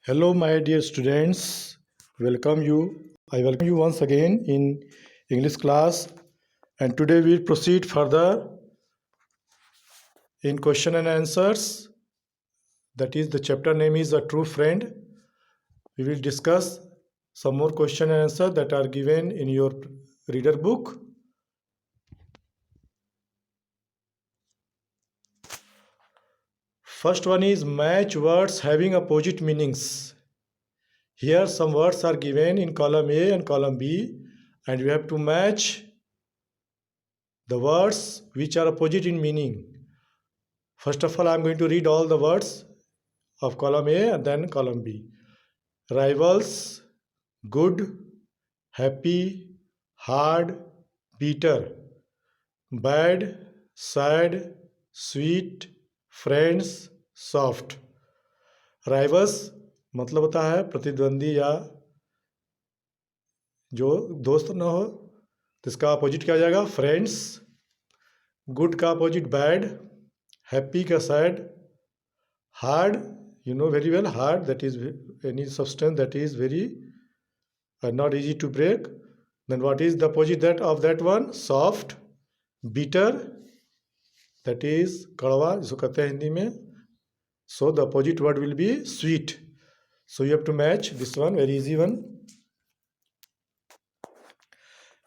Hello, my dear students. Welcome you. I welcome you once again in English class. And today we'll proceed further in question and answers. That is, the chapter name is A True Friend. We will discuss some more question and answer that are given in your reader book. First one is match words having opposite meanings. Here some words are given in column A and column B, and we have to match the words which are opposite in meaning. First of all, I am going to read all the words of column A and then column B. Rivals, good, happy, hard, bitter, bad, sad, sweet, friends, soft. Rivals मतलब होता है प्रतिद्वंदी या जो दोस्त ना हो, तो इसका अपोजिट क्या हो जाएगा? फ्रेंड्स. गुड का अपोजिट बैड, हैप्पी का sad, hard, you know very well, hard, that is any substance that is very not easy to break. Then what is the opposite that of that one? Soft. Bitter, that is कड़वा जिसको कहते हैं हिंदी में. So the opposite word will be sweet. So you have to match this one, very easy one.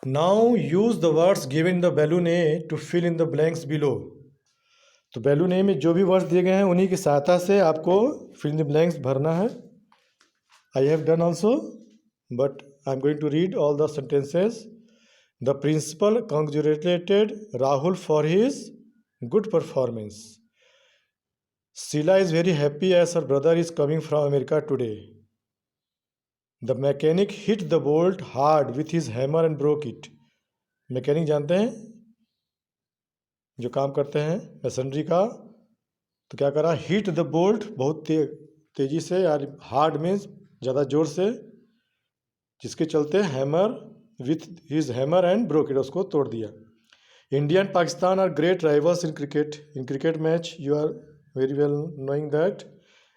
Now use the words given in the balloon A to fill in the blanks below. तो balloon ए में जो भी words दिए गए हैं उन्हीं की सहायता से आपको फिल इन द ब्लैंक्स भरना है. I have done also, but I am going to read all the sentences. The principal congratulated Rahul for his good performance. Sheela is very happy as her brother is coming from America today. The mechanic hit the bolt hard with his hammer and broke it. Mechanic जानते हैं जो काम करते हैं masonry का, तो क्या करा? हिट द बोल्ट, बहुत तेजी से, यार हार्ड मीन्स ज़्यादा जोर से, जिसके चलते hammer with his hammer and broke it, उसको तोड़ दिया. India and Pakistan are great rivals in cricket. In cricket match you are very well knowing that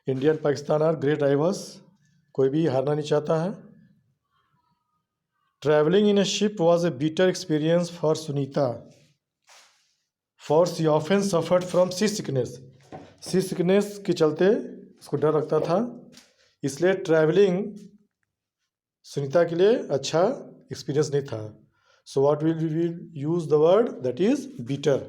India and Pakistan are great rivals. कोई भी हारना नहीं चाहता है. Travelling in a ship was a bitter experience for Sunita, for she often suffered from sea sickness. Sea sickness के चलते उसको डर लगता था, इसलिए ट्रैवलिंग सुनीता के लिए अच्छा एक्सपीरियंस नहीं था. So what will we use the word that is bitter.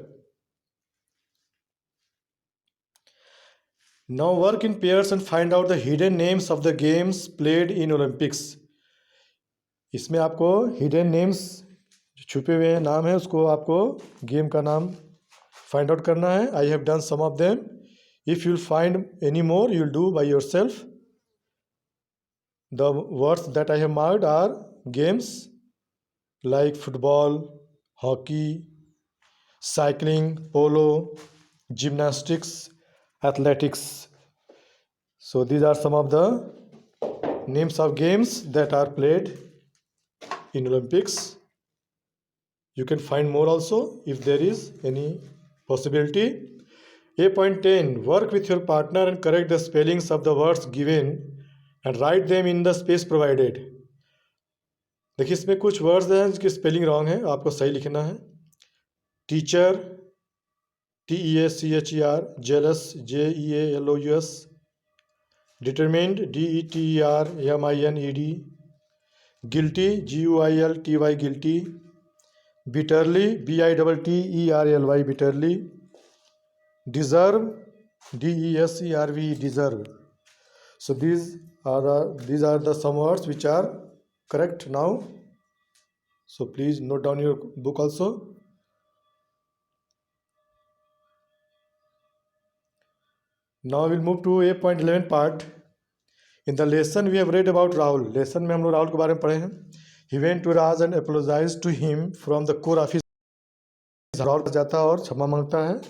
Now work in pairs and find out the hidden names of the games played in Olympics. इसमें आपको हिडन नेम्स, छुपे हुए नाम है, उसको आपको गेम का नाम फाइंड आउट करना है. I have done some of them. If you'll find any more you'll do by yourself. The words that I have marked are games like football, hockey, cycling, polo, gymnastics, athletics. So these are some of the names of games that are played in Olympics. You can find more also if there is any possibility. 8.10 work with your partner and correct the spellings of the words given and write them in the space provided. देखिए इसमें कुछ words हैं जिसकी spelling wrong है, आपको सही लिखना है. Teacher, TEACHER, jealous, JEALOUS, determined, DETERMINED, guilty, GUILTY, guilty, bitterly, BITTERLY, bitterly, deserve, DESERVE, deserve. So these are the some words which are correct now. So please note down your book also. Now we'll move to 8.11 part. In the lesson we have read about Rahul. Lesson में हम लोग राहुल के बारे में पढ़े हैं. He went to Raj and apologized to him from the core of his. Rahul जाता है और क्षमा मांगता है,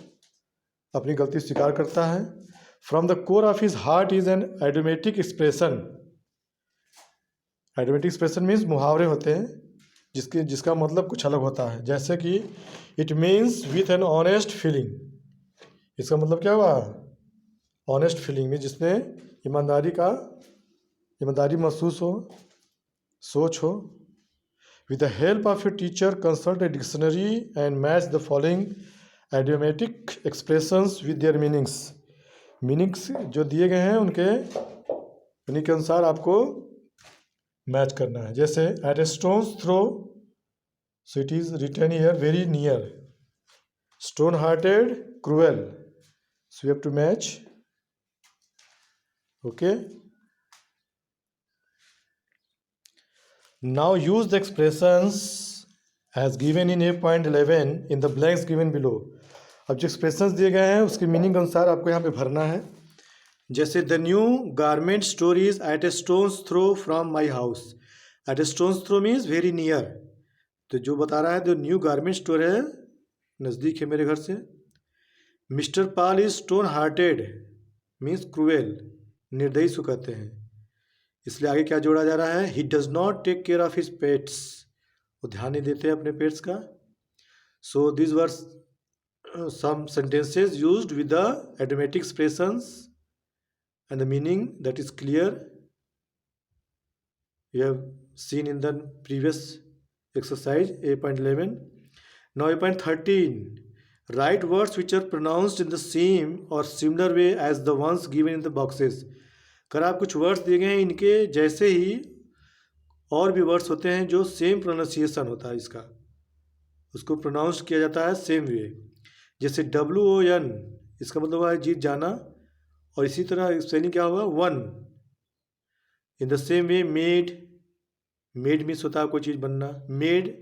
अपनी गलती स्वीकार करता है. From the core of his heart is an idiomatic expression. Idiomatic expression means मुहावरे होते हैं जिसका मतलब कुछ अलग होता है. जैसे कि it means with an honest feeling. इसका मतलब क्या हुआ? ऑनेस्ट फीलिंग में, जिसमें ईमानदारी का ईमानदारी महसूस हो, सोच हो। With the help of your teacher consult a dictionary and match the following idiomatic expressions with their meanings जो दिए गए हैं उन्हीं के अनुसार आपको मैच करना है। जैसे at a stone's throw, so it is written here very near. Stone hearted, cruel, so you have to match. Okay, now use the expressions as given in 8.11 in the blanks given below. अब जो expressions दिए गए हैं उसके meaning अनुसार आपको यहाँ पे भरना है। जैसे the new garment store is at a stone's throw from my house. At a stone's throw means very near, तो जो बता रहा है जो न्यू गारमेंट स्टोर है नज़दीक है मेरे घर से। Mister Pal is stone hearted means cruel, निर्दयी को कहते हैं। इसलिए आगे क्या जोड़ा जा रहा है, he does not take care of his pets, वो ध्यान नहीं देते हैं अपने पेट्स का। So this were some sentences used with the idiomatic expressions and the meaning that is clear, you have seen in the previous exercise 8.11. Now 8.13, write words which are pronounced in the same or similar way as the ones given in the boxes. अगर आप कुछ words दिए गए हैं इनके जैसे ही और भी वर्ड्स होते हैं जो सेम प्रोनाउंसिएशन होता है इसका, उसको प्रोनाउंस किया जाता है सेम वे। जैसे WON, इसका मतलब हुआ है जीत जाना, और इसी तरह स्पेलिंग क्या होगा, one. In the same way made, made means होता है कोई चीज़ बनना। मेड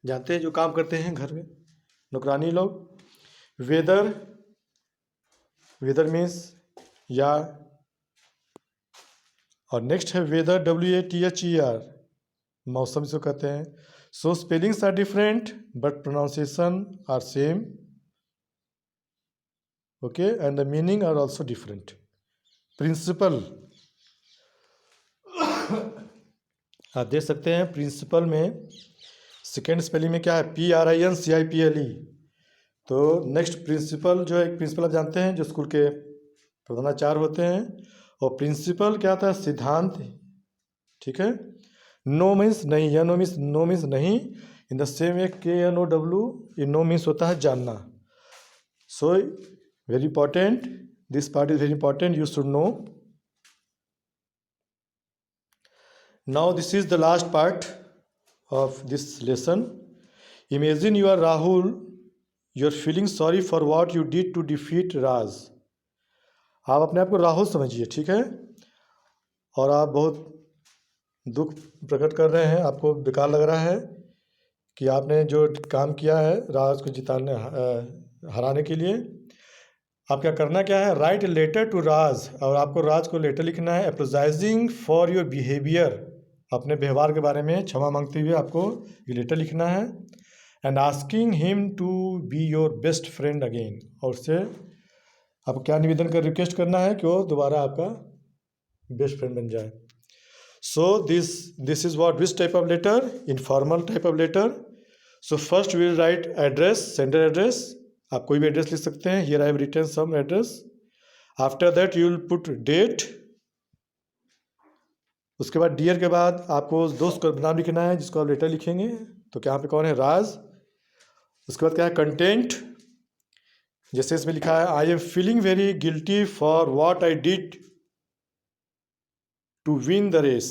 जानते हैं जो काम करते हैं घर में, नौकरानी लोग। वेदर, वेदर मीन्स या, और नेक्स्ट है वेदर, WATHER, मौसम इसको कहते हैं। So spellings are different but pronunciation are same, okay, and the meaning are also different. Principal आप देख सकते हैं, प्रिंसिपल में सेकेंड स्पेलिंग में क्या है, PRINCIPLE। तो नेक्स्ट प्रिंसिपल जो है, एक प्रिंसिपल आप जानते हैं जो स्कूल के प्रधानाचार्य होते हैं, और प्रिंसिपल क्या होता है, सिद्धांत, ठीक है। नो मीन्स नहीं, या नो मीन्स नहीं। In the same way KNOW, ये नो मीन्स होता है जानना। So very important, this part is very important, you should know. Now this is the last part of this lesson. Imagine you are Rahul, you are feeling sorry for what you did to defeat Raj. आप अपने आप को राहुल समझिए, ठीक है, और आप बहुत दुख प्रकट कर रहे हैं, आपको बेकार लग रहा है कि आपने जो काम किया है राज को जिताने हराने के लिए। आप क्या करना क्या है, राइट ए लेटर टू राज, और आपको राज को लेटर लिखना है अपोलोजाइजिंग फॉर योर बिहेवियर, अपने व्यवहार के बारे में क्षमा मांगते हुए आपको ये लेटर लिखना है। And asking him to be your best friend again, और उससे आपको क्या निवेदन कर रिक्वेस्ट करना है कि वो दोबारा आपका बेस्ट फ्रेंड बन जाए। So this is what, which type of letter, informal type of letter. So first will write address, sender address, आप कोई भी एड्रेस लिख सकते हैं, here I have written some address. After that you will put date, उसके बाद dear के बाद आपको उस दोस्त का नाम लिखना है जिसको आप लेटर लिखेंगे, तो क्या यहाँ पे कौन है, राज। उसके बाद क्या है, कंटेंट, जैसे इसमें लिखा है I am feeling very guilty for what I did to win the race,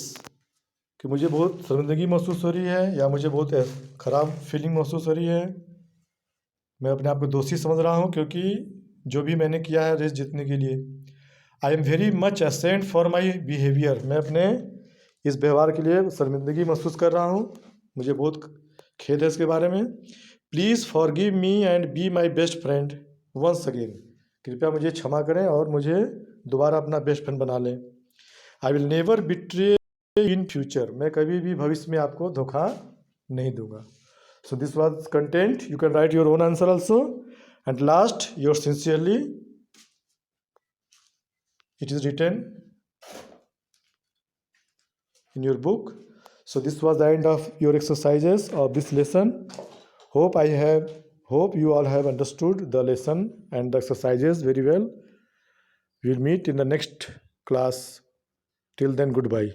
कि मुझे बहुत शर्मिंदगी महसूस हो रही है या मुझे बहुत ख़राब फीलिंग महसूस हो रही है, मैं अपने आप को दोषी समझ रहा हूँ क्योंकि जो भी मैंने किया है रेस जीतने के लिए। I am very much assent for my behaviour, मैं अपने इस व्यवहार के लिए शर्मिंदगी महसूस कर रहा हूँ, मुझे बहुत खेद है इसके बारे में। Please forgive me and be my best friend once again, कृपया मुझे क्षमा करें और मुझे दोबारा अपना बेस्ट फ्रेंड बना लें। I will never betray in future, मैं कभी भी भविष्य में आपको धोखा नहीं दूंगा। So this was content, you can write your own answer also. And last, your sincerely, it is written in your book. So this was the end of your exercises of this lesson. Hope you all have understood the lesson and the exercises very well. We will meet in the next class. Till then, goodbye.